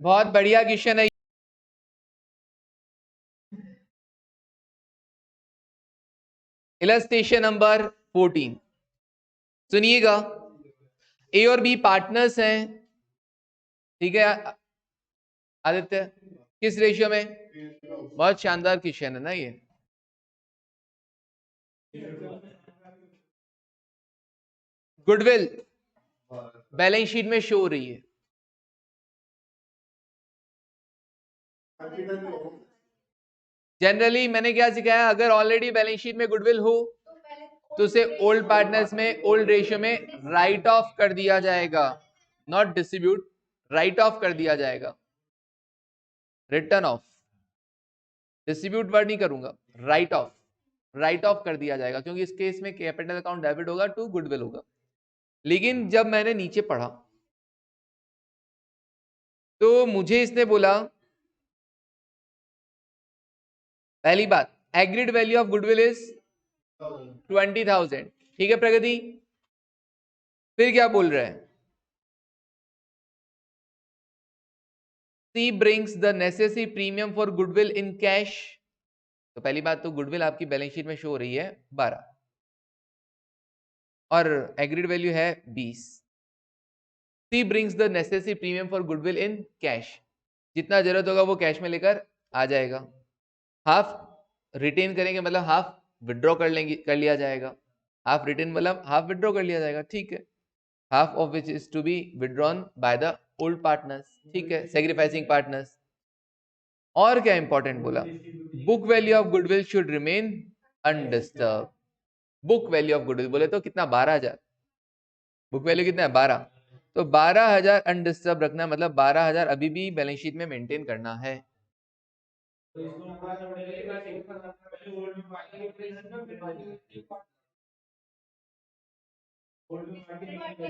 बहुत बढ़िया क्वेश्चन है। इलस्ट्रेशन नंबर 14 सुनिएगा। ए और बी पार्टनर्स हैं, ठीक है आदित्य, किस रेशियो में? बहुत शानदार क्वेश्चन है ना ये। गुडविल बैलेंस शीट में शो हो रही है। जनरली मैंने क्या सिखाया, अगर ऑलरेडी बैलेंस शीट में गुडविल हो तो उसे ओल्ड पार्टनर्स में ओल्ड रेशियो में राइट ऑफ कर दिया जाएगा, नॉट डिस्ट्रीब्यूट, राइट ऑफ कर दिया जाएगा, रिटर्न ऑफ, डिस्ट्रीब्यूट वर्ड नहीं करूंगा, राइट ऑफ, राइट ऑफ कर दिया जाएगा, क्योंकि इस केस में कैपिटल अकाउंट डेबिट होगा टू गुडविल होगा। लेकिन जब मैंने नीचे पढ़ा तो मुझे इसने बोला, पहली बात agreed value of goodwill is 20,000, ठीक है प्रगति। फिर क्या बोल रहा है, C brings the necessary premium for goodwill in cash. तो पहली बात तो गुडविल आपकी बैलेंस शीट में शो हो रही है 12 और एग्रीड वैल्यू है 20। C brings the necessary premium for goodwill in cash, जितना जरूरत होगा वो कैश में लेकर आ जाएगा। हाफ रिटेन करेंगे मतलब हाफ विड्रॉ कर लेंगे, कर लिया जाएगा। हाफ रिटेन मतलब हाफ विड्रॉ कर लिया जाएगा, ठीक है। Half of which is to be withdrawn by the old partners, ठीक है, सेक्रीफाइसिंग पार्टनर्स। और क्या इंपॉर्टेंट बोला, book value of goodwill should remain undisturb. Book value of goodwill बोले तो कितना, 12,000, बुक वैल्यू कितना है 12, तो 12,000 अनडिस्टर्ब रखना, मतलब 12,000 अभी भी बैलेंस शीट में मेंटेन करना है।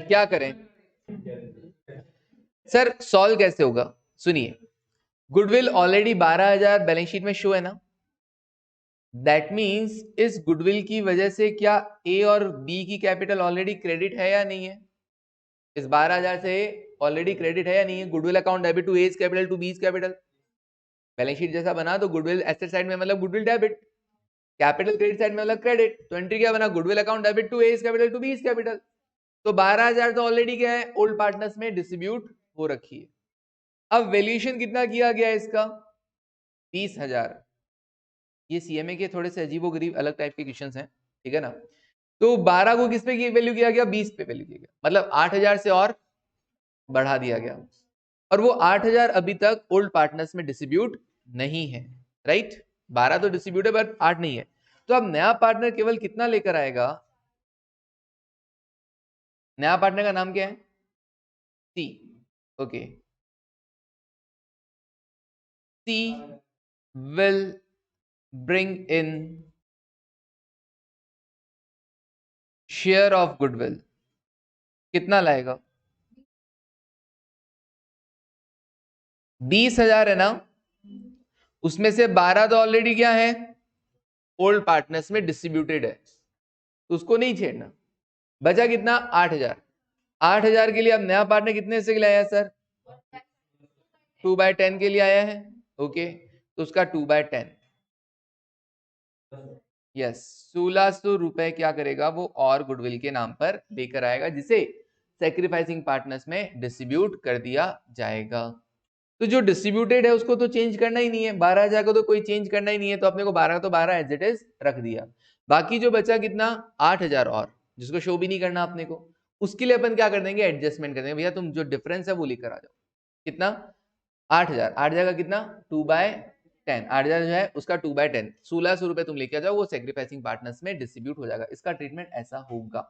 क्या करें सर, सॉल्व कैसे होगा? सुनिए, गुडविल ऑलरेडी 12,000 बैलेंस शीट में शो है ना, दैट मींस इस गुडविल की वजह से क्या ए और बी की कैपिटल ऑलरेडी क्रेडिट है या नहीं है? इस 12,000 से ऑलरेडी क्रेडिट है या नहीं है? Goodwill account debit to A's capital to B's capital, balance sheet जैसा बना तो गुडविल एसेट साइड में मतलब goodwill debit, capital credit side में मतलब क्रेडिट, तो एंट्री क्या बना, goodwill account debit to A's capital to B's capital. तो 12,000 तो ऑलरेडी क्या है, ओल्ड पार्टनर्स में डिस्ट्रीब्यूट हो रखी है। अब वैल्यूएशन कितना किया गया है इसका, 20,000। ये सीएमए के थोड़े से अजीबोगरीब अलग टाइप के क्वेश्चन हैं, ठीक है ना। तो 12 को किस पे वैल्यू किया गया, 20 पे वैल्यू किया गया, मतलब 8,000 से और बढ़ा दिया गया। और वो 8,000 अभी तक ओल्ड पार्टनर्स में डिस्ट्रीब्यूट नहीं है, राइट। 12 तो डिस्ट्रीब्यूट है बट 8 नहीं है। तो अब नया पार्टनर केवल कितना लेकर आएगा, नया पार्टनर का नाम क्या है, C, okay. C will bring in share of goodwill, कितना लाएगा, 20,000 है ना, उसमें से 12 तो ऑलरेडी क्या है, ओल्ड पार्टनर्स में डिस्ट्रीब्यूटेड है, तो उसको नहीं छेड़ना। बचा कितना, 8,000। 8,000 के लिए अब नया पार्टनर कितने से लाया सर, 2/10 के लिए आया है, ओके। तो उसका 2/10, यस, 1,600 रुपए क्या करेगा वो, और गुडविल के नाम पर लेकर आएगा, जिसे सेक्रीफाइसिंग पार्टनर्स में डिस्ट्रीब्यूट कर दिया जाएगा। तो जो डिस्ट्रीब्यूटेड है उसको तो चेंज करना ही नहीं है, 12,000 को तो कोई चेंज करना ही नहीं है, तो अपने को 12 तो 12 एज इट इज रख दिया। बाकी जो बचा कितना, 8,000 और, जिसको शो भी नहीं करना अपने को, उसके लिए अपन क्या कर देंगे, एडजस्टमेंट कर देंगे, भैया तुम जो डिफरेंस है वो लेकर आ जाओ। कितना, 8,000, 8,000 का कितना 2/10, 8,000 जो है उसका 2/10, 1,600 रुपए तुम लेके आ जाओ, वो सेक्रीफाइसिंग पार्टनर्स में डिस्ट्रीब्यूट हो जाएगा। इसका ट्रीटमेंट ऐसा होगा,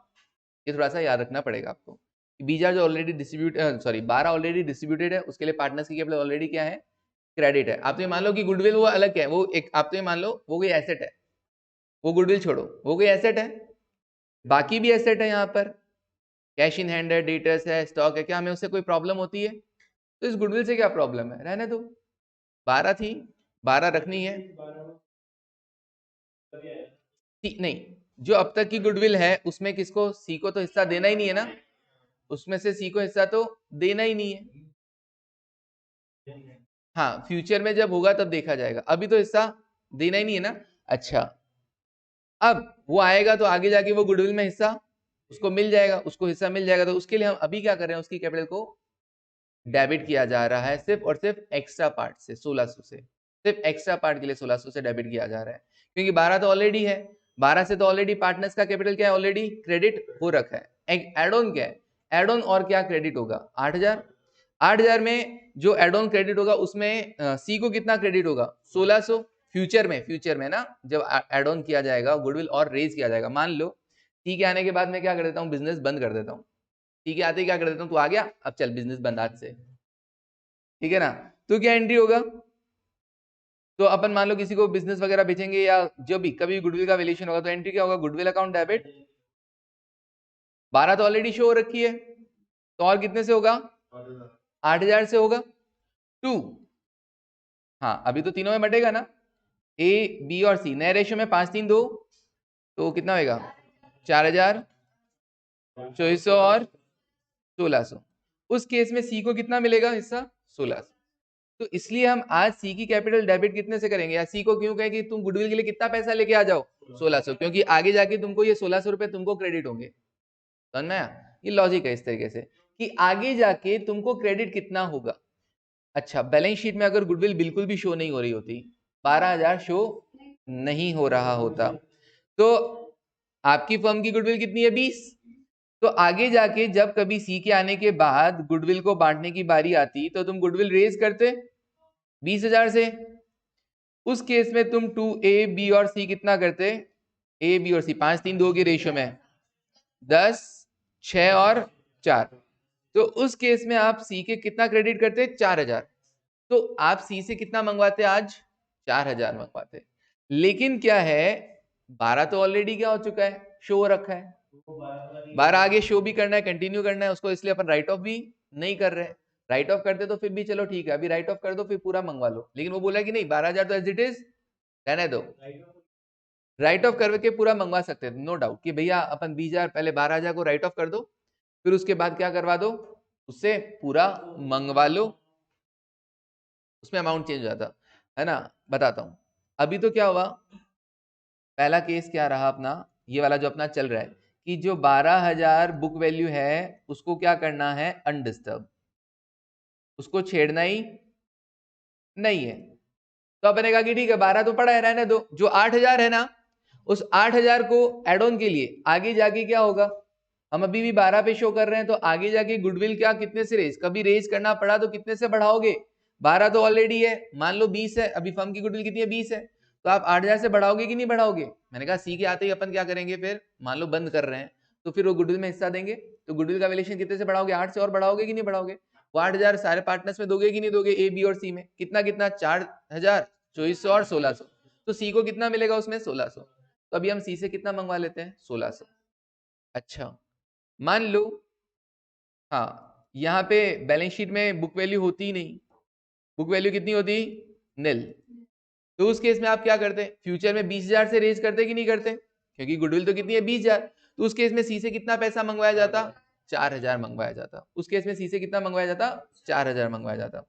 ये थोड़ा सा याद रखना पड़ेगा आपको। 20,000 जो already distribute, sorry 12 already distributed है, उसके लिए पार्टनर्स की कैपिटल ऑलरेडी क्या है, क्रेडिट है। आप तो ये मान लो कि गुडविल वो अलग क्या है, वो एक, आप तो ये मान लो वो कोई एसेट है, वो गुडविल छोड़ो, वो कोई एसेट है, बाकी भी एसेट है यहाँ पर, कैश इन हैंड है, डेटर्स है, स्टॉक है, क्या हमें उससे कोई प्रॉब्लम होती है? तो इस गुडविल से क्या प्रॉब्लम है, रहने दो, 12 थी, 12 रखनी है, नहीं, जो अब तक की गुडविल है उसमें किसको, सी को तो हिस्सा देना ही नहीं है ना, उसमें से सी को हिस्सा तो देना ही नहीं है, हाँ, फ्यूचर में जब होगा तब देखा जाएगा, अभी तो हिस्सा देना ही नहीं है ना। अच्छा, अब वो आएगा तो आगे जाके वो गुडविल में हिस्सा उसको मिल जाएगा, उसको हिस्सा मिल जाएगा, तो उसके लिए हम अभी क्या कर रहे हैं, उसकी कैपिटल को डेबिट किया जा रहा है सिर्फ और सिर्फ एक्स्ट्रा पार्ट से 1600 से, सिर्फ एक्स्ट्रा पार्ट के लिए 1600 से डेबिट किया जा रहा है, क्योंकि 12 तो ऑलरेडी है, 12 से तो ऑलरेडी पार्टनर्स का कैपिटल क्या है, ऑलरेडी क्रेडिट हो रखा है। एड ऑन क्या है, एड ऑन और क्या क्रेडिट होगा, 8000, 8000 में जो एड ऑन क्रेडिट होगा उसमें सी को कितना क्रेडिट होगा, 1600। फ्यूचर में ना जब एड ऑन किया जाएगा गुडविल और रेज किया जाएगा, मान लो सी के आने के बाद मैं क्या कर देता हूँ, बिजनेस बंद कर देता हूँ, ठीक है, आते ही क्या कर देता हूँ, तू आ गया अब चल बिजनेस बंद आज से, ठीक है ना, तो क्या एंट्री होगा, तो अपन मान लो किसी को बिजनेस वगैरह बेचेंगे या जो भी कभी गुडविल का वैल्यूएशन होगा, तो एंट्री क्या होगा, गुडविल अकाउंट डेबिट, 12 तो ऑलरेडी शो हो रखी है, तो और कितने से होगा, 8000 से होगा, 2, हाँ अभी तो तीनों में बटेगा ना, ए बी और सी नए रेशियो में 5 3 2, तो कितना होगा 4000, 2400 और 1600, उस केस में सी को कितना मिलेगा हिस्सा 1600, तो इसलिए हम आज सी की कैपिटल डेबिट कितने से करेंगे, या सी को क्यों कहें कि तुम गुडविल के लिए कितना पैसा लेके आ जाओ 1600, क्योंकि आगे जाके तुमको ये 1600 रुपए तुमको क्रेडिट होंगे, समझ में आया, ये लॉजिक है इस तरीके से कि आगे जाके तुमको क्रेडिट कितना होगा। अच्छा, बैलेंस शीट में अगर गुडविल बिल्कुल भी शो नहीं हो रही होती, 12,000 शो नहीं हो रहा होता, तो आपकी फर्म की गुडविल कितनी है 20, तो आगे जाके जब कभी सी के आने के बाद गुडविल को बांटने की बारी आती तो तुम गुडविल रेज करते 20,000 से, उस केस में तुम 2A B और C कितना करते, A B और C 5 3 2 के रेशियो में 10 6 और 4, तो उस केस में आप C के कितना क्रेडिट करते 4000, तो आप C से कितना मंगवाते आज 4000 मंगवाते, लेकिन क्या है 12 तो ऑलरेडी क्या हो चुका है, शो हो रखा है, 12 आगे शो भी करना है, कंटिन्यू करना है उसको, इसलिए अपन राइट ऑफ भी नहीं कर रहे, राइट ऑफ करते तो फिर भी चलो ठीक है, अभी राइट ऑफ कर दो फिर पूरा मंगवा लो, लेकिन वो बोला कि नहीं 12,000 तो एज इट इज रहने दो, राइट ऑफ करके पूरा मंगवा सकते थे नो डाउट कि भैया अपन 20,000 पहले 12,000 को राइट ऑफ कर दो, फिर उसके बाद क्या करवा दो, उससे पूरा मंगवा लो, उसमें अमाउंट चेंज हो जाता है ना। बताता हूं अभी तो क्या हुआ, पहला केस क्या रहा अपना, ये वाला जो अपना चल रहा है कि जो 12,000 बुक वैल्यू है उसको क्या करना है अनडिस्टर्ब, उसको छेड़ना ही नहीं है, तो अपने कहा कि ठीक है 12 तो पड़ा है रहने दो, जो 8,000 है ना उस 8,000 को एड ऑन के लिए आगे जाके क्या होगा, हम अभी भी 12 पे शो कर रहे हैं, तो आगे जाके गुडविल क्या कितने से रेज, कभी रेज करना पड़ा तो कितने से बढ़ाओगे, 12 तो ऑलरेडी है, मान लो 20 है, अभी फर्म की गुडविल कितनी है 20 है, तो आप 8,000 से बढ़ाओगे कि नहीं बढ़ाओगे, मैंने कहा सी के आते ही अपन क्या करेंगे, फिर मान लो बंद कर रहे हैं तो फिर वो गुडविल में हिस्सा देंगे, तो गुडविल का वैल्यूएशन कितने से बढ़ाओगे, 8 से और बढ़ाओगे कि नहीं बढ़ाओगे, वो 8,000 सारे पार्टनर्स में दोगे कि नहीं दोगे, ए बी और सी में कितना कितना 4,000 2400 और 1600, तो सी को कितना मिलेगा उसमें 1600, तो अभी हम सी से कितना मंगवा लेते हैं 1600। अच्छा मान लो, हाँ यहाँ पे बैलेंस शीट में बुक वैल्यू होती ही नहीं, बुक वैल्यू कितनी होती नील, तो उस केस में आप क्या करते, फ्यूचर में 20,000 से रेज करते कि नहीं करते, क्योंकि गुडविल तो कितनी है 20,000, तो उस केस में सी से कितना पैसा मंगवाया जाता 4,000 मंगवाया जाता, उस केस में सी से कितना मंगवाया जाता 4,000 मंगवाया जाता।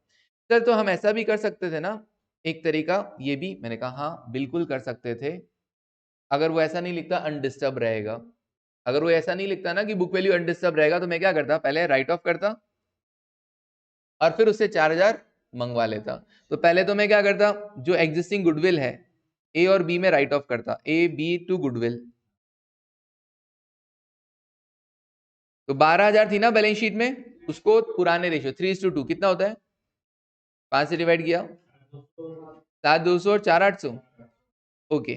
सर तो हम ऐसा भी कर सकते थे ना, एक तरीका ये भी, मैंने कहा हाँ बिल्कुल कर सकते थे, अगर वो ऐसा नहीं लिखता अनडिस्टर्ब रहेगा, अगर वो ऐसा नहीं लिखता ना कि बुक वैल्यू अनडिस्टर्ब रहेगा, तो मैं क्या करता पहले राइट ऑफ करता और फिर उससे 4,000 मंगवा लेता, तो पहले तो मैं क्या करता जो एग्जिस्टिंग गुडविल है ए और बी में राइट ऑफ करता, ए बी टू गुडविल, तो 12,000 थी ना बैलेंस शीट में, उसको पुराने रेशियो 3:2 कितना होता है, 5 से डिवाइड किया 7,200 और 4,800, ओके,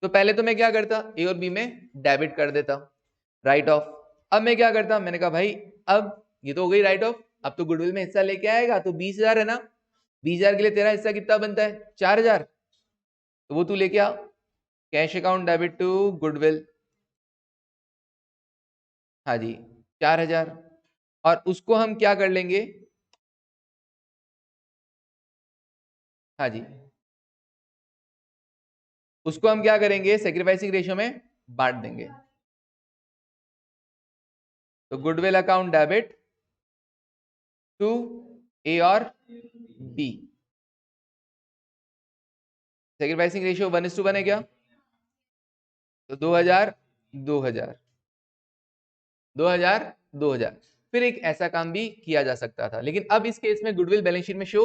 तो पहले तो मैं क्या करता ए और बी में डेबिट कर देता राइट ऑफ, अब मैं क्या करता, मैंने कहा भाई अब ये तो हो गई राइट ऑफ, अब तो गुडविल में हिस्सा लेके आएगा, तो 20,000 है ना, 20,000 के लिए तेरा हिस्सा कितना बनता है 4,000, तो वो तू लेके आ, cash account debit to goodwill, हाँ जी 4,000, और उसको हम क्या कर लेंगे, हाँ जी उसको हम क्या करेंगे सेक्रीफाइसिंग रेशियो में बांट देंगे, तो गुडविल अकाउंट डेबिट टू ए और बी, सेक्रीफाइसिंग रेशियो 1:1 है क्या? तो 2000 2000 2000 2000। फिर एक ऐसा काम भी किया जा सकता था, लेकिन अब इस केस में गुडविल बैलेंस शीट में शो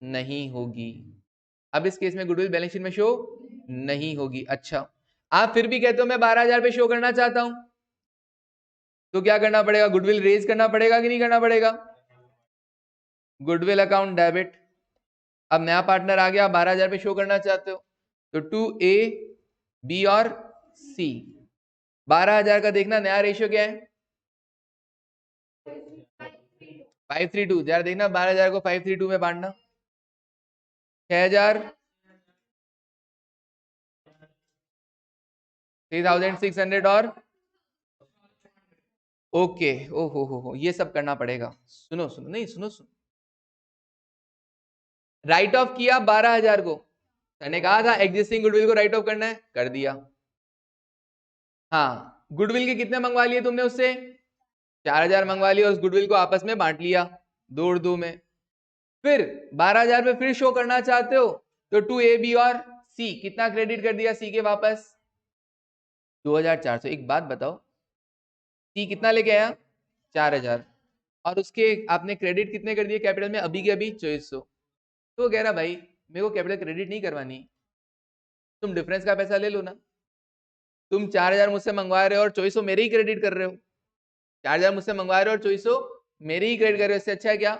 नहीं होगी। अब इस केस में गुडविल बैलेंस शीट में शो नहीं होगी। अच्छा, आप फिर भी कहते हो मैं 12,000 पे शो करना चाहता हूं, तो क्या करना पड़ेगा? गुडविल रेज करना पड़ेगा कि नहीं करना पड़ेगा? Goodwill account debit. अब नया पार्टनर आ गया, 12,000 पे शो करना चाहते हो, तो 2A B और C। 12,000 का देखना नया रेशियो क्या है? 532। यार देखना 12,000 को 532 में बांटना, 6,000 3,600 और ओके। ओ हो, ये सब करना पड़ेगा। सुनो सुनो, नहीं सुनो सुनो, राइट ऑफ किया 12,000 को, मैंने कहा था एग्जिस्टिंग गुडविल को राइट ऑफ करना है, कर दिया। हाँ, गुडविल के कितने मंगवा लिए तुमने उससे? 4,000 मंगवा लिए, उस गुडविल को आपस में बांट लिया 2 और 2 में। फिर 12,000 पे फिर शो करना चाहते हो, तो 2A B और C कितना क्रेडिट कर दिया C के वापस? 2,400। एक बात बताओ, C कितना लेके आया? 4,000, और उसके आपने क्रेडिट कितने कर दिए कैपिटल में? अभी के अभी 2400। तो कह रहा भाई मेरे को कैपिटल क्रेडिट नहीं करवानी, तुम डिफरेंस का पैसा ले लो ना। तुम 4,000 मुझसे मंगवा रहे हो और 2400 मेरे ही क्रेडिट कर रहे हो। 4,000 मुझसे मंगवा रहे हो और 2400 मेरे ही क्रेडिट कर रहे हो। इससे अच्छा है क्या?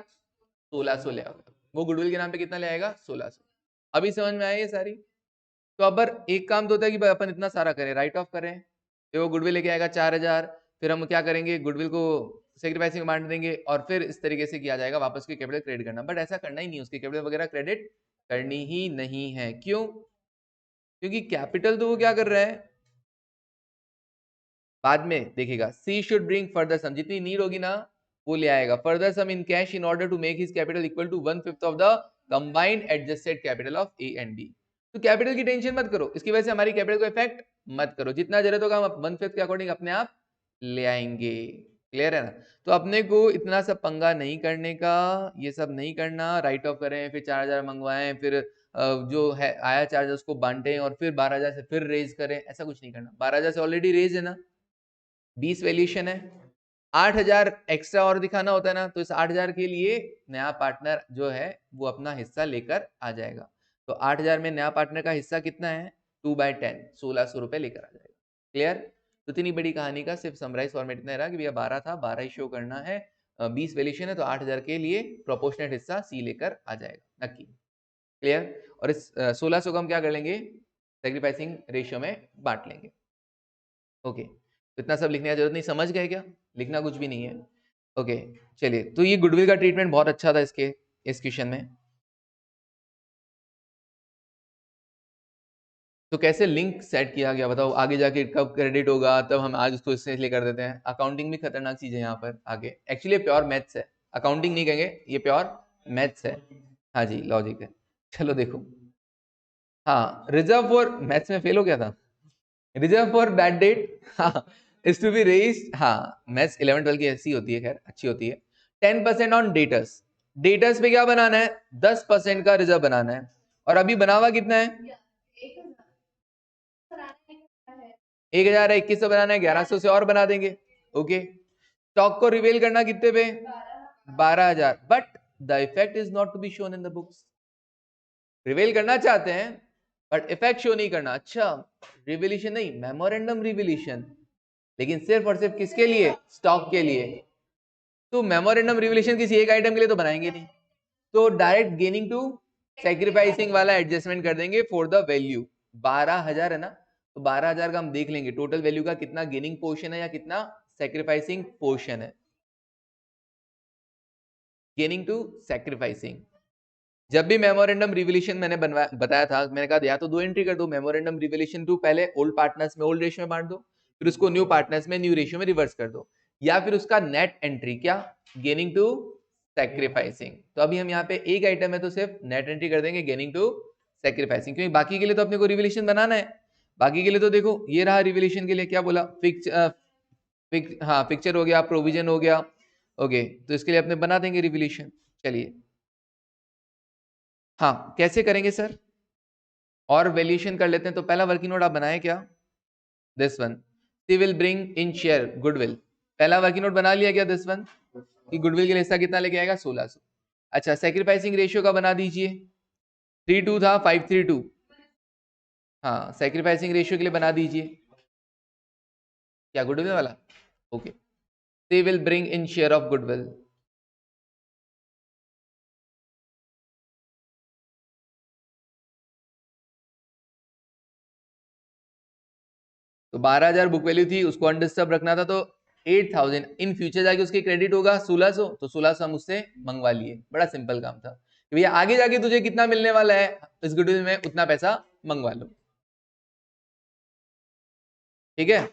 1,600 ले आओ। वो गुडविल के नाम पे कितना ले आएगा? 1,600। अभी समझ में आई ये सारी? तो अब एक काम तो होता है कि भाई अपन इतना सारा करें, राइट ऑफ करें, तो वो गुडविल लेके आएगा 4,000, फिर हम क्या करेंगे? गुडविल को सेक्रीफाइसिंग बांट देंगे, और फिर इस तरीके से किया जाएगा वापस की कैपिटल क्रेडिट करना। बट ऐसा करना ही नहीं, उसकी कैपिटल वगैरह क्रेडिट करनी ही नहीं है। क्यों? क्योंकि कैपिटल तो वो क्या कर रहा है, बाद में देखेगा। C should bring further sum, जितनी नीड होगी ना वो ले आएगा, further sum in cash in order to make his capital equal to 1/5 of the combined adjusted capital of A and B. तो कैपिटल की टेंशन मत करो, इसकी वजह से हमारी कैपिटल को इफेक्ट मत करो। जितना जरूरत होगा हम 1/5 के अकॉर्डिंग अपने आप ले आएंगे। क्लियर है ना? तो अपने को इतना सब पंगा नहीं करने का, ये सब नहीं करना। राइट ऑफ करें, फिर 4,000 मंगवाएं, फिर जो है आया चार्ज उसको बांटें, और फिर 12,000 से फिर रेज करें, ऐसा कुछ नहीं करना। 12,000 से ऑलरेडी रेज है ना, 20 वैल्यूएशन है, 8,000 एक्स्ट्रा और दिखाना होता है ना, तो इस 8,000 के लिए नया पार्टनर जो है वो अपना हिस्सा लेकर आ जाएगा। तो 8,000 में नया पार्टनर का हिस्सा कितना है? 2/10, 1,600 रुपए लेकर आ जाएगा। क्लियर? तो इतनी बड़ी कहानी का सिर्फ समराइज फॉर्मेट इतना रहा कि भैया 12 था, 12 ही शो करना है, 20 वैल्यूएशन है, तो 8,000 के लिए प्रोपोर्शनेट हिस्सा सी लेकर आ जाएगा नक्की। क्लियर? और इस 1,600 को हम क्या कर लेंगे? सेक्रीफाइसिंग रेशियो में बांट लेंगे। ओके, तो इतना सब लिखने की जरूरत नहीं, समझ गए क्या? लिखना कुछ भी नहीं है। ओके, चलिए, तो ये गुडविल का ट्रीटमेंट बहुत अच्छा था इसके इस क्वेश्चन में। तो कैसे लिंक सेट किया गया बताओ? आगे जाके कब क्रेडिट होगा तब हम आज उसको इसलिए कर देते हैं। अकाउंटिंग भी खतरनाक चीज है यहाँ पर आगे। एक्चुअली प्योर मैथ्स है, अकाउंटिंग नहीं कहेंगे, ये प्योर मैथ्स है। हाँ जी, लॉजिक है। चलो देखो, हाँ, रिजर्व फॉर, मैथ्स में फेल हो गया था। रिजर्व फॉर बैड डेट, हाँ, इज टू बी रेज्ड। हाँ, मैथ्स 11 12 की ऐसी होती है, खैर अच्छी होती है। 10% ऑन डेटर्स, डेटर्स पे क्या बनाना है? 10% का रिजर्व बनाना है। और अभी बना हुआ कितना है? 1,000 है, 2,100 बनाना है, 1,100 से और बना देंगे। ओके, स्टॉक को रिवेल करना कितने पे? 12,000। But the effect is not to be shown in the books. Reveal करना चाहते हैं बट इफेक्ट शो नहीं करना। अच्छा, रिवेल्यूशन नहीं, मेमोरेंडम रिवेल्यूशन, लेकिन सिर्फ और सिर्फ किसके लिए? स्टॉक के लिए। तो मेमोरेंडम रिवेल्यूशन किसी एक आइटम के लिए तो बनाएंगे नहीं, तो डायरेक्ट गेनिंग टू सैक्रिफाइसिंग वाला एडजस्टमेंट कर देंगे फॉर द वैल्यू। 12,000 है ना, तो 12,000 का हम देख लेंगे टोटल वैल्यू का कितना गेनिंग पोर्शन है या कितना सैक्रिफाइसिंग पोर्शन है। Gaining to sacrificing. जब भी मेमोरेंडम रिवोल्यूशन मैंने बताया था, मैंने कहा या तो 2 एंट्री कर दो, मेमोरेंडम रिवोल्यूशन टू पहले ओल्ड पार्टनर्स में ओल्ड रेशियो में बांट दो, फिर उसको न्यू पार्टनर्स में न्यू रेशियो में रिवर्स कर दो, या फिर उसका नेट एंट्री क्या? Gaining to sacrificing. तो अभी हम यहाँ पे एक आइटम है तो सिर्फ नेट एंट्री कर देंगे गेनिंग टू सैक्रिफाइसिंग, क्योंकि बाकी के लिए तो अपने को रिवोल्यूशन बनाना है। बाकी के लिए तो देखो ये रहा रिवोल्यूशन के लिए क्या बोला, हाँ पिक्चर हो गया, प्रोविजन हो गया। ओके, तो इसके लिए अपने बना देंगे रिवोल्यूशन। चलिए, हाँ कैसे करेंगे सर? और वैल्यूएशन कर लेते हैं। तो पहला वर्किंग नोट आप बनाए क्या, this one, C will bring in share goodwill. पहला वर्किंग नोट बना लिया क्या दिस वन, कि गुडविल के लिए हिस्सा कितना लेके आएगा 1600। अच्छा सैक्रिफाइसिंग रेशियो का बना दीजिए, 32 था 532। हाँ सैक्रिफाइसिंग रेशियो के लिए बना दीजिए, क्या गुडविल वाला, okay. They will bring in share of goodwill, तो 12,000 बुक वैल्यू थी, उसको अनडिस्टर्ब रखना था, तो 8,000 इन फ्यूचर जाके उसके क्रेडिट होगा 1600, तो 1600 हम उससे मंगवा लिए। बड़ा सिंपल काम था कि भैया आगे जाके तुझे कितना मिलने वाला है इस गुडविल में, उतना पैसा मंगवा लो, ठीक है,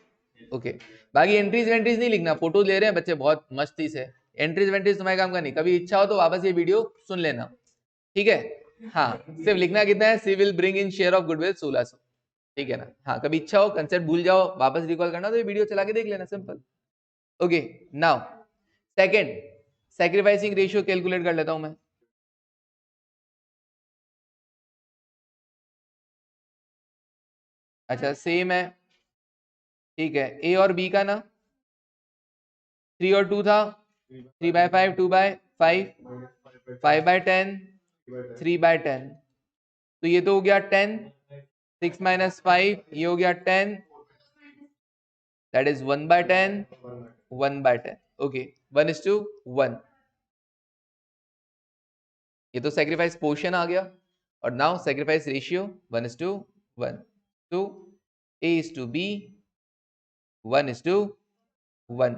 ओके। बाकी एंट्रीज वेंट्रीज नहीं लिखना, फोटो ले रहे हैं बच्चे बहुत मस्ती से, एंट्रीज वेंट्रीज तुम्हारे काम का नहीं। कभी इच्छा हो तो वापस ये वीडियो सुन लेना, ठीक है। हाँ सिर्फ लिखना कितना है, C will bring in share of goodwill 1600, ठीक है ना। हाँ कभी इच्छा हो, कंसेप्ट भूल जाओ, वापस रिकॉल करना तो ये वीडियो चला के देख लेना, simple, okay. Now second sacrificing ratio calculate कर लेता हूं मैं। अच्छा सेम है, ठीक है। ए और बी का ना 3 और 2 था, 3/5 2/5 5/10 3/10, तो ये तो हो गया 10, 6 - 5 ये हो गया 10, दैट इज 1/10 1/10, ओके 1:1। ये तो सेक्रीफाइस पोर्शन आ गया, और नाउ सेक्रीफाइस रेशियो 1:1, तो A/B 1:1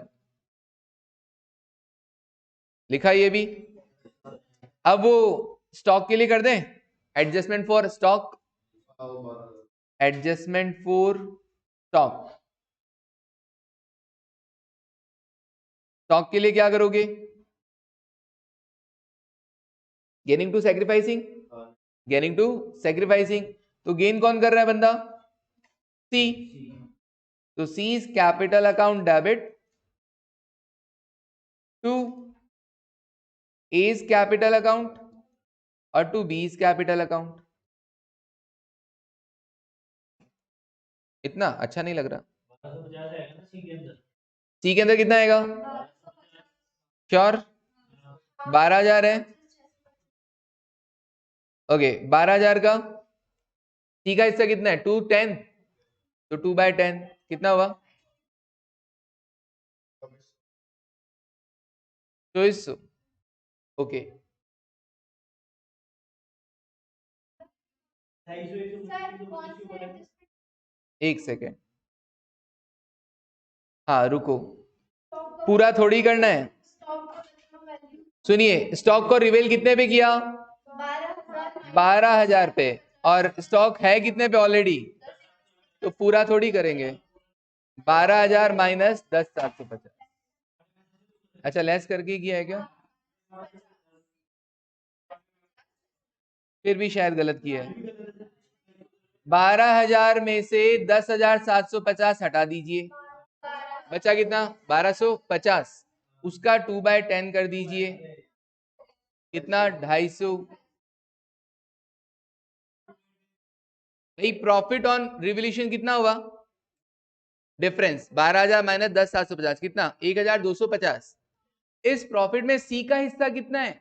लिखा ये भी। अब वो स्टॉक के लिए कर दें, adjustment for stock, adjustment for stock, stock के लिए क्या करोगे, gaining to sacrificing, gaining to sacrificing, तो गेन कौन कर रहा है बंदा, सी, तो C is capital account debit to A is capital account और to B is capital account. इतना अच्छा नहीं लग रहा, सी के अंदर कितना आएगा, श्योर 12,000 है, ओके 12,000 का सी का हिस्सा कितना है 210, तो 2/10 कितना हुआ 2400, ओके। एक सेकेंड, हाँ रुको, पूरा थोड़ी करना है, सुनिए स्टॉक को रिवेल कितने पे किया 12,000 पे, और स्टॉक है कितने पे ऑलरेडी, तो पूरा थोड़ी करेंगे, 12,000 माइनस 10,750, अच्छा लेस करके किया है क्या, फिर भी शायद गलत किया है। 12,000 में से 10,750 हटा दीजिए, बचा कितना 1250, उसका 2/10 कर दीजिए, कितना 250। भाई प्रॉफिट ऑन रिवोल्यूशन कितना हुआ, डिफरेंस 12,000 माइनस 10,750 कितना 1,250। इस प्रॉफिट में सी का हिस्सा कितना है,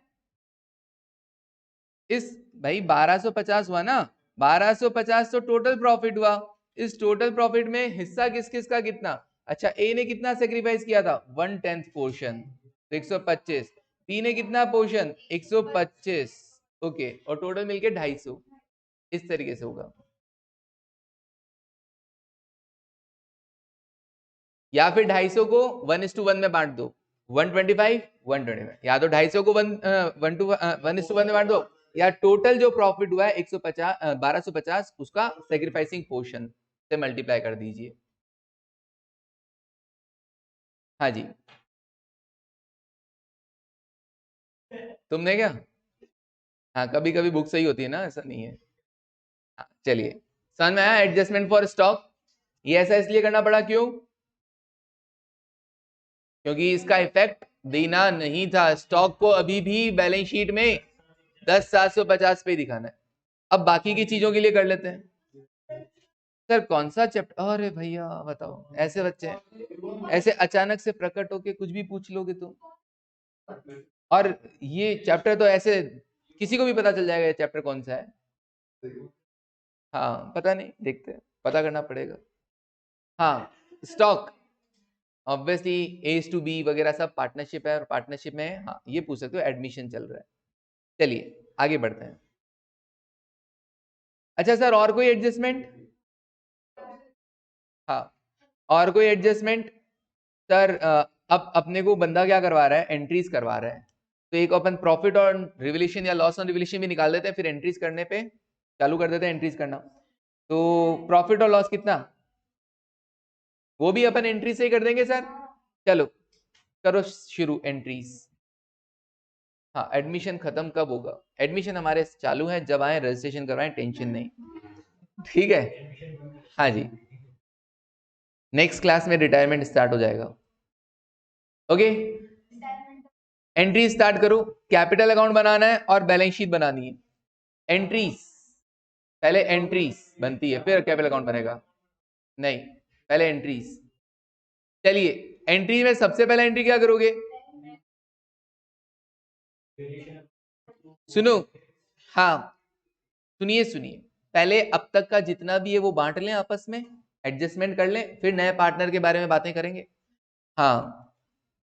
इस भाई 1250 हुआ ना, 1250 तो टोटल प्रॉफिट हुआ, इस टोटल प्रॉफिट में हिस्सा किस किस का कितना, अच्छा ए ने कितना सेक्रीफाइस किया था 1/10 पोर्शन, 125, बी ने कितना पोर्शन 125, ओके, और टोटल मिलके 250, इस तरीके से होगा। या फिर 250 को 1:1 में बांट दो, 125 125, या तो 250 को 1:1 में बांट दो, या टोटल जो प्रॉफिट हुआ है 150 1250 उसका सेक्रीफाइसिंग पोर्शन से मल्टीप्लाई कर दीजिए। हाँ जी तुमने क्या, हाँ कभी कभी बुक सही होती है ना, ऐसा नहीं है। हाँ, चलिए समझ में आया एडजस्टमेंट फॉर स्टॉक, ये ऐसा इसलिए करना पड़ा क्यों, क्योंकि इसका इफेक्ट देना नहीं था, स्टॉक को अभी भी बैलेंस शीट में 10,750 पे दिखाना है, अब बाकी की चीजों के लिए कर लेते हैं। सर कौन सा चैप्टर? अरे भैया बताओ, ऐसे बच्चे ऐसे अचानक से प्रकट होके कुछ भी पूछ लोगे तो। और ये चैप्टर तो ऐसे किसी को भी पता चल जाएगा ये चैप्टर कौन सा है। हाँ पता नहीं, देखते हैं, पता करना पड़ेगा। हाँ stock obviously as to be वगैरह सब पार्टनरशिप है, और पार्टनरशिप में हाँ ये पूछ सकते हो एडमिशन चल रहा है। चलिए आगे बढ़ते हैं। अच्छा सर और कोई एडजस्टमेंट? हाँ और कोई एडजस्टमेंट? सर अब अपने को बंदा क्या करवा रहा है, एंट्रीज करवा रहा है। तो एक अपन प्रॉफिट ऑन रिवलेशन या लॉस ऑन रिवलेशन भी निकाल देते हैं, फिर एंट्रीज करने पे चालू कर देते हैं एंट्रीज करना। तो प्रॉफिट और लॉस कितना, वो भी अपन एंट्री से ही कर देंगे सर। चलो करो शुरू एंट्रीज। हाँ एडमिशन खत्म कब होगा? एडमिशन हमारे चालू है, जब आए रजिस्ट्रेशन करवाएं, टेंशन नहीं। ठीक है हाँ जी, नेक्स्ट क्लास में रिटायरमेंट स्टार्ट हो जाएगा। ओके एंट्री स्टार्ट करो। कैपिटल अकाउंट बनाना है और बैलेंस शीट बनानी है। एंट्रीज पहले एंट्रीज बनती है फिर कैपिटल अकाउंट बनेगा। नहीं पहले एंट्रीज। चलिए एंट्री में सबसे पहले एंट्री क्या करोगे? सुनो हाँ सुनिए सुनिए, पहले अब तक का जितना भी है वो बांट लें आपस में, एडजस्टमेंट कर लें, फिर नए पार्टनर के बारे में बातें करेंगे। हाँ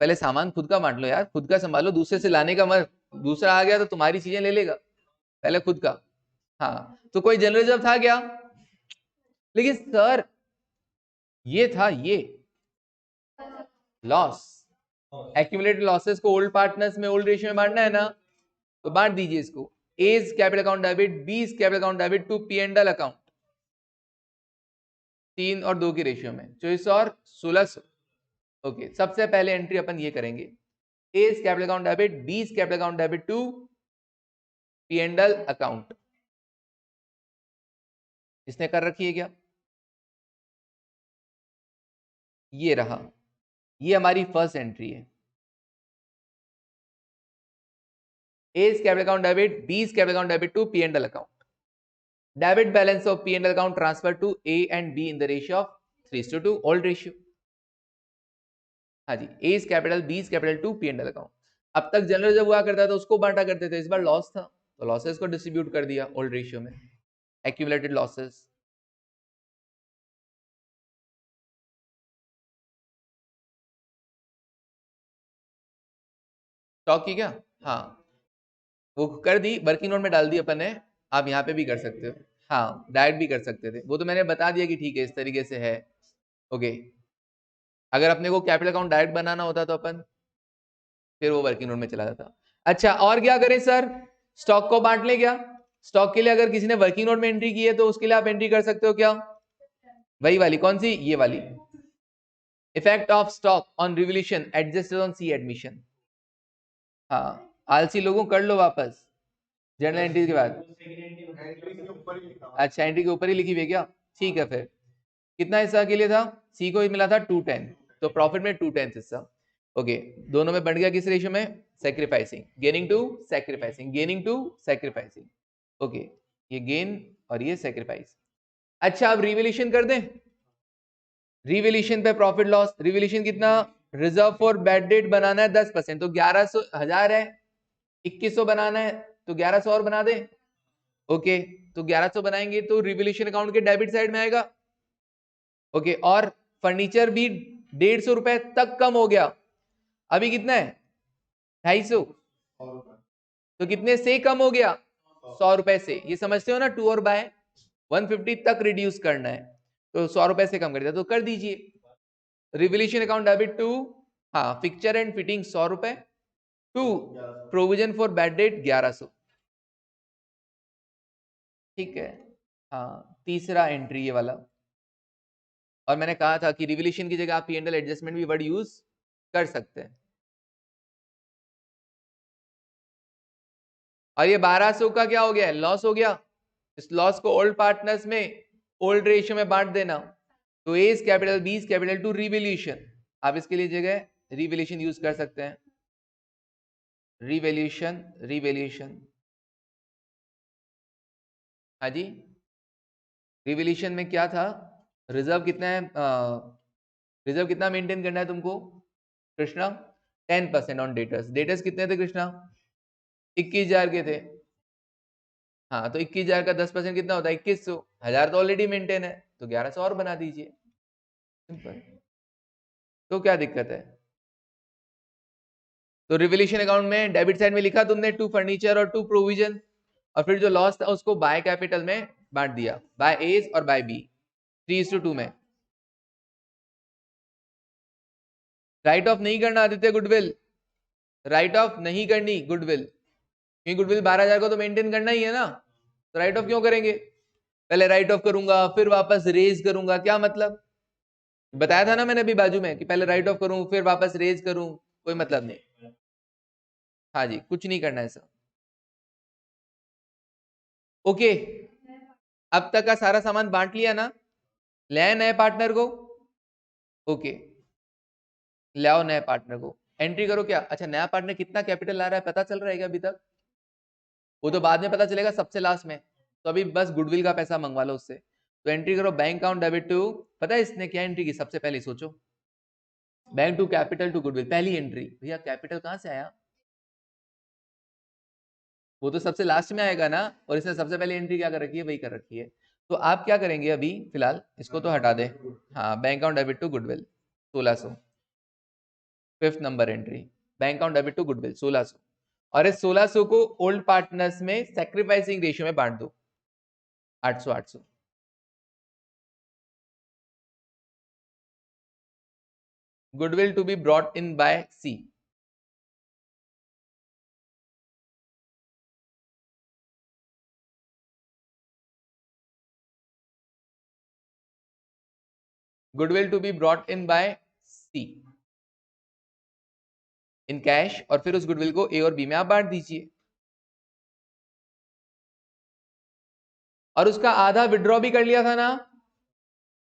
पहले सामान खुद का बांट लो यार, खुद का संभालो, दूसरे से लाने का मत। दूसरा आ गया तो तुम्हारी चीजें ले लेगा, पहले खुद का। हाँ तो कोई जनरल रिजर्व था क्या? लेकिन सर ये था ये लॉस, एक्यूमुलेटेड लॉसेस को ओल्ड पार्टनर्स में ओल्ड रेशियो में बांटना है ना, तो बांट दीजिए इसको। A is capital account debit, B is capital account debit to P and L account, 3 और 2 की रेशियो में 2400 और 1600। ओके सबसे पहले एंट्री अपन ये करेंगे, A is capital account debit, B is capital account debit to P and L account. इसने कर रखी है क्या? ये रहा, ये हमारी फर्स्ट एंट्री है। A is capital account debit, B is capital account debit to P&L account. Debit balance of P&L account transferred to A and B in the ratio of 3:2, old ratio. हाँ जी, A is capital, B is capital to P&L account. अब तक general जब हुआ करता था उसको बांटा करते थे, इस बार लॉस था तो लॉसेस को डिस्ट्रीब्यूट कर दिया ओल्ड रेशियो में, एक्यूमुलेटेड लॉसेस। स्टॉक की क्या? हाँ वो कर दी, वर्किंग नोट में डाल दी अपन ने। आप यहाँ पे भी कर सकते हो, हाँ डायरेक्ट भी कर सकते थे, वो तो मैंने बता दिया कि ठीक है इस तरीके से है। ओके अगर अपने को कैपिटल अकाउंट डायरेक्ट बनाना होता तो अपन फिर वो वर्किंग नोट में चला जाता। अच्छा और क्या करें सर? स्टॉक को बांट ले क्या? स्टॉक के लिए अगर किसी ने वर्किंग नोट में एंट्री की है तो उसके लिए आप एंट्री कर सकते हो क्या? वही वाली, कौन सी? ये वाली, effect of stock on revaluation adjusted on C admission. हाँ आलसी लोगों कर लो वापस जर्नल एंट्री के बाद। अच्छा एंट्री के ऊपर ही लिखी हुई है क्या? ठीक है फिर कितना हिस्सा के लिए था? सी को मिला था 210, तो प्रॉफिट में 2/10 हिस्सा। ओके दोनों में बढ़ गया किस रेशियो में? Sacrificing, gaining to sacrificing, gaining to sacrificing. Okay ये गेन और ये सैक्रिफाइस। अच्छा अब रिवैल्यूएशन कर दें। रिवैल्यूएशन पे प्रॉफिट लॉस, रिवैल्यूएशन कितना? रिजर्व फॉर बैड डेट बनाना है 10%, तो 1100 हजार है, 2100 बनाना है तो 1100 और बना दे। ओके तो 1100 बनाएंगे तो रिवैल्यूएशन अकाउंट के डेबिट साइड में आएगा। ओके और फर्नीचर भी 150 रुपए तक कम हो गया, अभी कितना है? 250। तो कितने से कम हो गया? 100 रुपए से। ये समझते हो ना, 2 और बाय 150 तक रिड्यूस करना है, तो 100 रुपए से कम कर दिया तो कर दीजिए। रिवोल्यूशन अकाउंट डेबिट टू, हाँ फिक्चर एंड फिटिंग 100 रुपए, to provision for bad debt 1100। ठीक है हाँ तीसरा एंट्री ये वाला। और मैंने कहा था कि रिवोल्यूशन की जगह आप P&L एडजस्टमेंट भी वर्ड यूज कर सकते हैं। और ये 1200 का क्या हो गया? लॉस हो गया। इस लॉस को ओल्ड पार्टनर्स में ओल्ड रेशियो में बांट देना, तो A is capital, B is capital to revaluation. आप इसके लिए जगह रिवैल्यूएशन यूज कर सकते हैं। रिवैल्यूएशन, रिवैल्यूएशन हाँ जी, रिवॉल्यूशन में क्या था, रिजर्व कितना है, रिजर्व कितना मेंटेन करना है तुमको कृष्णा, 10% ऑन डेटर्स। डेटर्स कितने थे कृष्णा, 21,000 के थे। हाँ तो 21,000 का 10% कितना होता है, 2100। 1000 तो ऑलरेडी मेंटेन है, तो 1100 और बना दीजिए, सिंपल। तो क्या दिक्कत है। तो रिवॉल्यूशन अकाउंट में डेबिट साइड में लिखा तुमने टू फर्नीचर और टू प्रोविजन, और फिर जो लॉस था उसको बाय कैपिटल में बांट दिया, बाय ए और बाय बी, 3:2 में। राइट ऑफ नहीं करना आदित्य गुडविल, राइट ऑफ नहीं करनी गुडविल, क्योंकि गुडविल 12,000 को तो मेंटेन करना ही है ना, तो राइट ऑफ क्यों करेंगे। पहले राइट ऑफ करूंगा फिर वापस रेज करूंगा, क्या मतलब, बताया था ना मैंने अभी बाजू में कि पहले राइट ऑफ करूं फिर वापस रेज करूं, कोई मतलब नहीं। हाँ जी, कुछ नहीं करना है सर। ओके, अब तक का सारा सामान बांट लिया ना, ले आए नए पार्टनर को। ओके, ले आओ नए पार्टनर को, एंट्री करो। क्या अच्छा, नया पार्टनर कितना कैपिटल ला रहा है पता चल रहा है क्या अभी तक, वो तो बाद में पता चलेगा सबसे लास्ट में। तो अभी बस गुडविल का पैसा मंगवा लो उससे। तो एंट्री करो, बैंक अकाउंट डेबिट टू, पता है इसने क्या एंट्री की सबसे पहले, सोचो, bank to capital to goodwill, पहली एंट्री। भैया कैपिटल कहां से आया, वो तो सबसे लास्ट में आएगा ना, और इसने सबसे पहले एंट्री क्या कर रखी है, वही कर रखी है। तो आप क्या करेंगे अभी फिलहाल, इसको तो हटा दे। हाँ, bank account debit to goodwill 1600, 5th number entry, bank account debit to goodwill 1600। और इस 1600 को ओल्ड पार्टनर्स में सैक्रिफाइसिंग रेशियो में बांट दो, 800 800। Goodwill to be brought in by C, goodwill to be brought in by C in cash, और फिर उस गुडविल को ए और बी में आप बांट दीजिए। और उसका आधा विड्रॉ भी कर लिया था ना,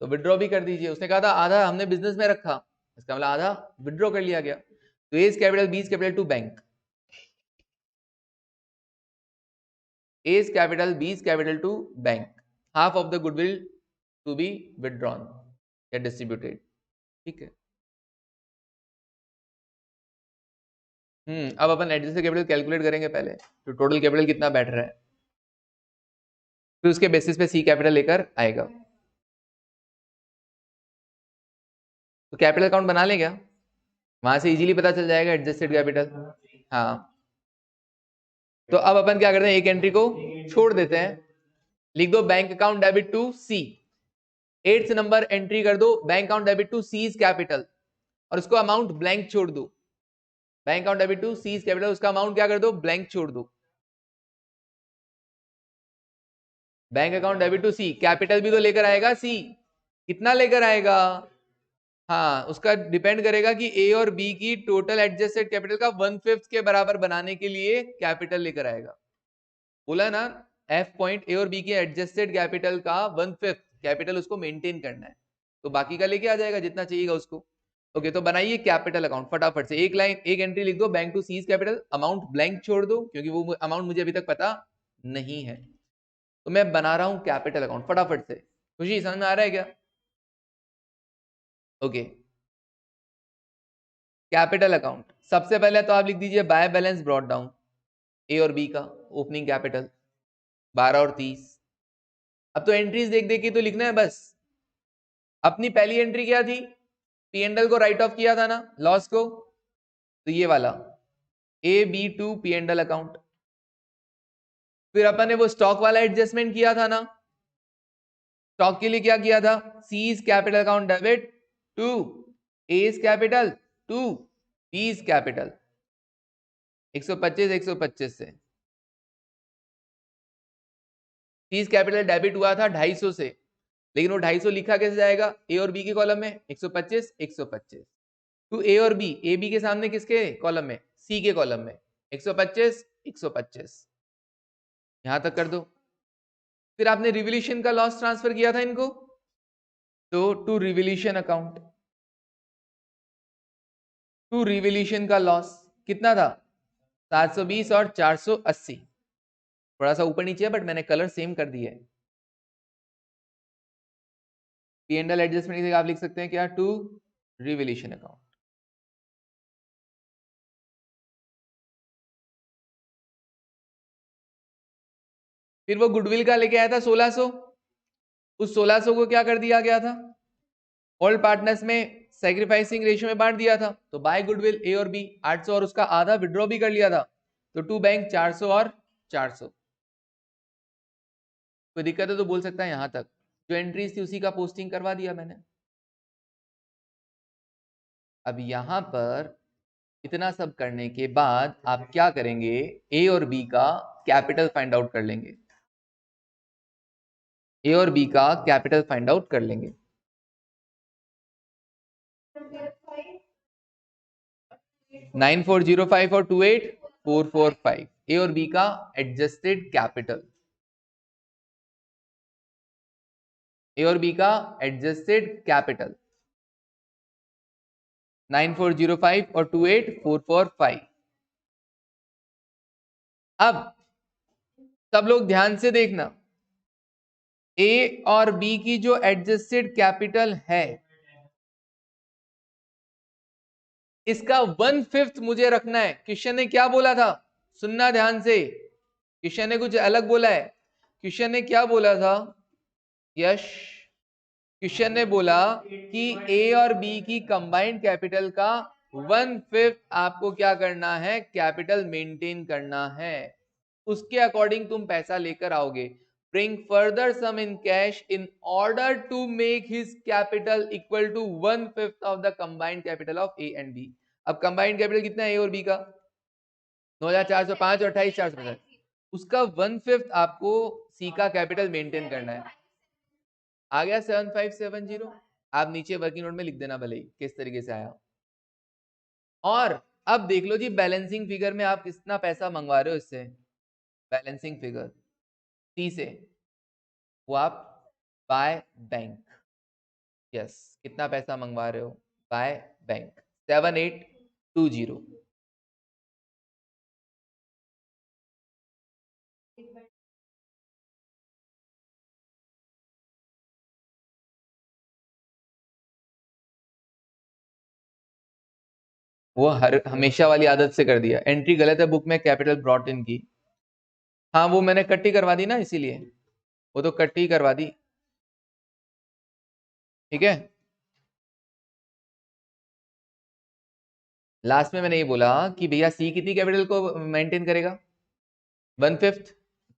तो विड्रॉ भी कर दीजिए। उसने कहा था आधा हमने बिजनेस में रखा, इसका मतलब आधा विड्रॉ कर लिया गया। तो A is capital, B is capital to bank, A is capital, B is capital to bank, half of the goodwill to be withdrawn या डिस्ट्रीब्यूटेड, ठीक है। अब अपन एडजस्टेड कैपिटल कैलकुलेट करेंगे पहले, तो टोटल कैपिटल कितना बैठ रहा है, फिर उसके बेसिस पे सी कैपिटल लेकर आएगा। तो कैपिटल अकाउंट बना लें क्या, वहां से इजीली पता चल जाएगा एडजस्टेड कैपिटल। हाँ, तो अब अपन क्या करते हैं, एक एंट्री को छोड़ देते हैं, लिख दो bank account debit to C, 8th number entry कर दो, bank account debit to C's capital, और उसको अमाउंट ब्लैंक छोड़ दो। Bank account debit to C's capital, उसका अमाउंट क्या कर दो, ब्लैंक छोड़ दो। Bank account debit to C, capital भी तो लेकर आएगा सी, कितना लेकर आएगा, हाँ उसका डिपेंड करेगा कि ए और बी की टोटल एडजस्टेड कैपिटल का 1/5 के बराबर बनाने के लिए कैपिटल लेकर आएगा। बोला ना, एफ पॉइंट, ए और बी की एडजस्टेड कैपिटल का 1/5 कैपिटल उसको मेंटेन करना है, तो बाकी का लेके आ जाएगा जितना चाहिएगा उसको। ओके, तो बनाइए कैपिटल अकाउंट फटाफट से, एक लाइन एक एंट्री लिख दो, bank to C's capital, amount blank छोड़ दो क्योंकि वो अमाउंट मुझे अभी तक पता नहीं है। तो मैं बना रहा हूं कैपिटल अकाउंट फटाफट से, खुशी समझ में आ रहा है क्या। ओके, कैपिटल अकाउंट सबसे पहले तो आप लिख दीजिए बाय बैलेंस ब्रॉट डाउन, ए और बी का ओपनिंग कैपिटल 12 और 30। अब तो एंट्रीज देख देख के तो लिखना है बस। अपनी पहली एंट्री क्या थी, पी एंड एल को राइट ऑफ किया था ना, लॉस को, तो ये वाला A B to P and L account. फिर अपन ने वो स्टॉक वाला एडजस्टमेंट किया था ना, स्टॉक के लिए क्या किया था, C's capital account debit to A's capital to B's capital, 125 125 से। सीज कैपिटल डेबिट हुआ था 250 से, लेकिन वो 250 लिखा कैसे जाएगा, ए और बी के कॉलम में 125 125 टू ए और बी, ए बी के सामने किसके कॉलम में, सी के कॉलम में 125 125, यहां तक कर दो। फिर आपने रिवॉल्यूशन का लॉस ट्रांसफर किया था इनको, तो to revaluation account, to revaluation का लॉस कितना था 720 और 480, थोड़ा सा ऊपर नीचे है बट मैंने कलर सेम कर दिया है। P&L एडजस्टमेंट की जगह आप लिख सकते हैं क्या, टू रिवैल्यूएशन अकाउंट। फिर वो गुडविल का लेके आया था 1600, उस 1600 को क्या कर दिया गया था, ऑल पार्टनर्स में सैक्रिफाइसिंग रेशियो में बांट दिया था। तो बाय गुडविल ए और बी 800 और उसका आधा विड्रॉ भी कर लिया था। तो टू बैंक 400 और 400। कोई दिक्कत है तो बोल सकता है यहां तक। जो एंट्रीज थी उसी का पोस्टिंग करवा दिया मैंने। अब यहां पर इतना सब करने के बाद आप क्या करेंगे, ए और बी का कैपिटल फाइंड आउट कर लेंगे। ए और बी का कैपिटल फाइंड आउट कर लेंगे। नाइन 405 और 28445 ए और बी का एडजस्टेड कैपिटल, ए और बी का एडजस्टेड कैपिटल 9405 और 28445। अब सब लोग ध्यान से देखना, ए और बी की जो एडजस्टेड कैपिटल है इसका 1/5 मुझे रखना है। किशन ने क्या बोला था, सुनना ध्यान से, किशन ने कुछ अलग बोला है। किशन ने क्या बोला था यश, किशन ने बोला कि ए और बी की कंबाइंड कैपिटल का 1/5 आपको क्या करना है, कैपिटल मेंटेन करना है। उसके अकॉर्डिंग तुम पैसा लेकर आओगे। Bring further sum in cash in order to make his capital equal to 1/5 of the combined capital of A and B। अब combined capital कितना है A और B का, 9405 और 28450। उसका 1/5 आपको C का कैपिटल मेंटेन करना है। आ गया 7570। आप नीचे वर्किंग नोट में लिख देना भले ही किस तरीके से आया। और अब देख लो जी बैलेंसिंग फिगर में आप कितना पैसा मंगवा रहे हो इससे, बैलेंसिंग फिगर सी से वो आप बाय बैंक, यस कितना पैसा मंगवा रहे हो बाय बैंक 7820। वो हर हमेशा वाली आदत से कर दिया, एंट्री गलत है बुक में कैपिटल ब्रॉट इन की। हाँ वो मैंने कट्टी करवा दी ना, इसीलिए वो तो कट्टी करवा दी। ठीक है, लास्ट में मैंने ये बोला कि भैया सी कितनी कैपिटल को मेंटेन करेगा, 1/5।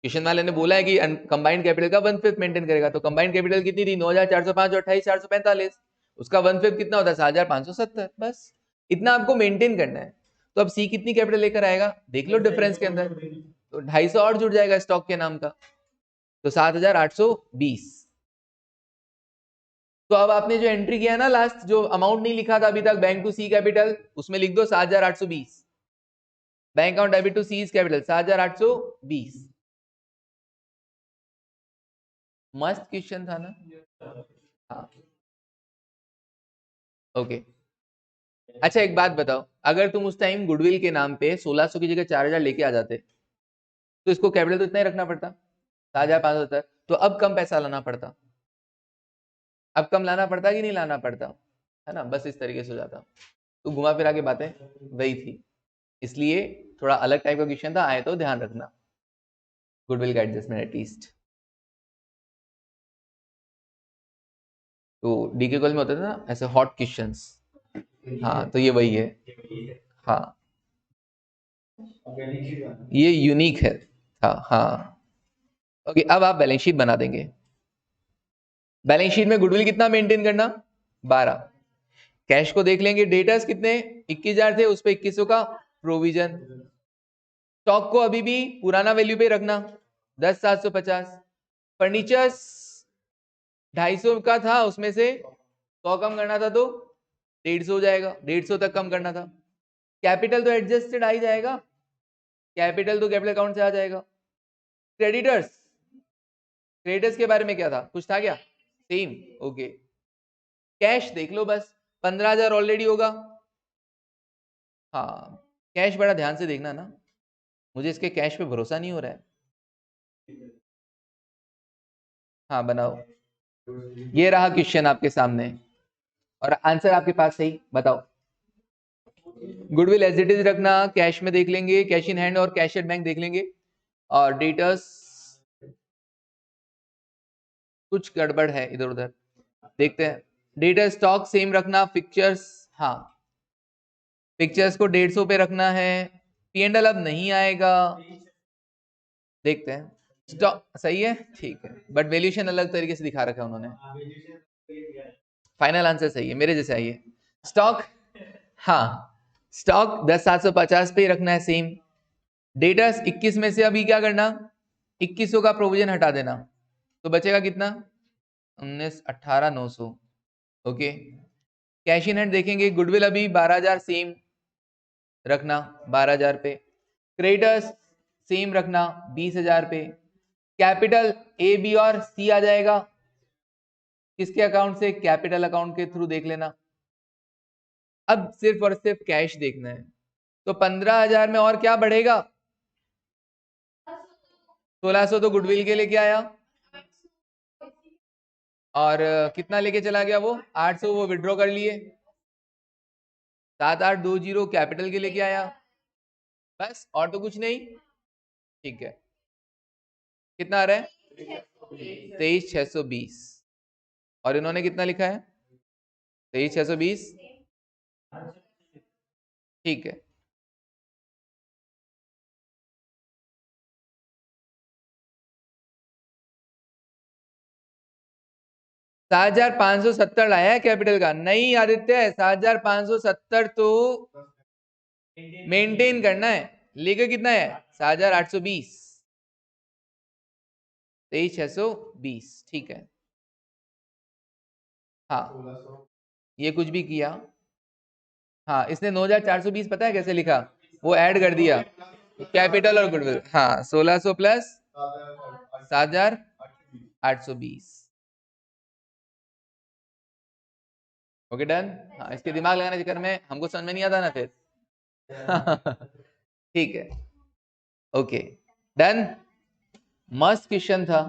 किशन वाले ने बोला है कि कंबाइंड कैपिटल का 1/5 मेंटेन करेगा। तो कंबाइंड कैपिटल कितनी थी, 9405 और 28445। उसका 1/5 कितना होता है, 7570। बस इतना आपको मेंटेन करना है। तो अब सी कितनी कैपिटल लेकर आएगा देख लो डिफरेंस के अंदर, तो 250 और जुड़ जाएगा स्टॉक के नाम का, तो 7820। तो अब आपने जो एंट्री किया ना लास्ट, जो अमाउंट नहीं लिखा था अभी तक बैंक टू सी कैपिटल, उसमें लिख दो 7820। Bank account debit to C capital 7820। मस्त क्वेश्चन था ना। हाँ ओके। अच्छा एक बात बताओ, अगर तुम उस टाइम गुडविल के नाम पे 1600 की जगह 4000 लेके आ जाते तो इसको कैपिटल तो इतना ही रखना पड़ता, 7500। तो अब कम पैसा लाना पड़ता, अब कम लाना पड़ता कि नहीं लाना पड़ता, है ना। बस इस तरीके से हो जाता। तो घुमा फिरा के बातें वही थी, इसलिए थोड़ा अलग टाइप का क्वेश्चन था, आए तो ध्यान रखना गुडविल का एडजस्टमेंट एटलीस्ट। तो डीके कॉल में होता था ना ऐसे हॉट क्वेश्चंस, हाँ तो ये वही है। हाँ ये यूनिक है। हाँ हाँ ओके। अब आप बैलेंस शीट बना देंगे। बैलेंस शीट में गुडविल कितना मेंटेन करना, 12। कैश को देख लेंगे, डेटर्स कितने 21,000 थे, उस पर 2100 का प्रोविजन। स्टॉक को अभी भी पुराना वैल्यू पे रखना 10,750। फर्नीचर्स 250 का था, उसमें से 100 कम करना था तो 150 हो जाएगा, 150 तक कम करना था। कैपिटल तो एडजस्टेड आ ही जाएगा, कैपिटल तो कैपिटल अकाउंट से आ जाएगा। क्रेडिटर्स, क्रेडिटर्स के बारे में क्या था, कुछ था क्या, सेम ओके। कैश देख लो बस 15,000 ऑलरेडी होगा। हाँ कैश बड़ा ध्यान से देखना ना, मुझे इसके कैश पे भरोसा नहीं हो रहा है। हाँ बनाओ। ये रहा क्वेश्चन आपके सामने और आंसर आपके पास सही। बताओ। गुडविल एज इट इज रखना, कैश में देख लेंगे, कैश इन हैंड और कैश एट बैंक देख लेंगे, और डेटर्स कुछ गड़बड़ है इधर उधर, देखते हैं। डेटा स्टॉक सेम रखना, पिक्चर्स, हाँ पिक्चर्स को 150 पे रखना है। P&L अब नहीं आएगा, देखते हैं। स्टॉक सही है, ठीक है, बट वैल्यूएशन अलग तरीके से दिखा रखा है उन्होंने। फाइनल आंसर सही है, मेरे जैसे आइए। स्टॉक, हाँ स्टॉक 10,750 पे रखना है सेम। डेटा 21 में से अभी क्या करना, 2100 का प्रोविजन हटा देना, तो बचेगा कितना, 18,900। ओके, कैश इन हैंड देखेंगे, गुडविल अभी 12,000 सेम रखना 12,000 पे। क्रेडिटर्स सेम रखना 20,000 पे। कैपिटल ए बी और सी आ जाएगा किसके अकाउंट से, कैपिटल अकाउंट के थ्रू देख लेना। अब सिर्फ और सिर्फ कैश देखना है, तो 15,000 में और क्या बढ़ेगा, 1600 तो गुडविल के लेके आया, और कितना लेके चला गया वो 800, वो विड्रॉ कर लिए। 7820 कैपिटल के लेके आया, बस और तो कुछ नहीं। ठीक है, कितना आ रहा है 23,620, और इन्होंने कितना लिखा है 23,620। ठीक है, 7,570 लाया है कैपिटल का, नहीं आदित्य 7,570 तो मेंटेन करना है, लेकर कितना है 7,820, 23,620। ठीक है, हाँ ये कुछ भी किया, हाँ इसने 9,420 पता है कैसे लिखा, वो ऐड कर दिया कैपिटल और गुडविल, हाँ 1600 प्लस 7,820। Okay done. हाँ इसके दिमाग लगाने के चक्कर में हमको समझ में नहीं आता ना फिर। ठीक है, ओके डन, मस्त क्वेश्चन था।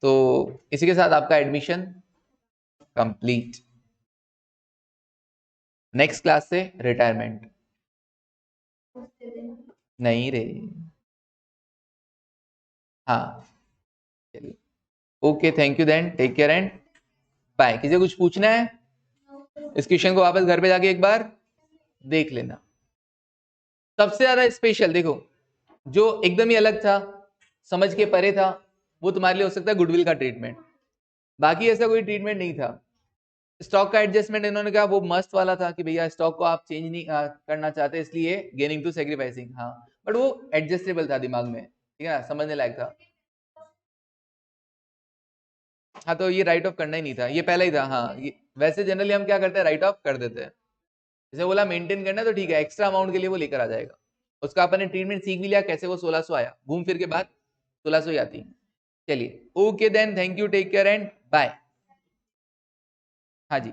तो इसी के साथ आपका एडमिशन कंप्लीट, नेक्स्ट क्लास से रिटायरमेंट। नहीं रे, हाँ चलिए, okay thank you then, take care and bye. किसी को कुछ पूछना है, इस क्वेश्चन को वापस घर पे जाके एक बार देख लेना। सबसे ज्यादा स्पेशल देखो, जो एकदम ही अलग था, समझ के परे था, वो तुम्हारे लिए हो सकता है गुडविल का ट्रीटमेंट, बाकी ऐसा कोई ट्रीटमेंट नहीं था। स्टॉक का एडजस्टमेंट इन्होंने कहा वो मस्त वाला था कि भैया स्टॉक को आप चेंज नहीं करना चाहते, इसलिए गेनिंग टू सेक्रीफाइसिंग, हाँ बट वो एडजस्टेबल था दिमाग में, ठीक है ना, समझने लायक था। हाँ तो ये राइट ऑफ करना ही नहीं था, ये पहले ही था। हाँ ये वैसे जनरली हम क्या करते हैं, राइट ऑफ कर देते हैं। जैसे बोला मेंटेन करना है तो ठीक है, एक्स्ट्रा अमाउंट के लिए वो लेकर आ जाएगा। उसका अपन ने ट्रीटमेंट सीख भी लिया, कैसे वो 1600 आया, घूम फिर के बाद 1600 ही आती। चलिए okay then, thank you, take care and bye. हाँ जी।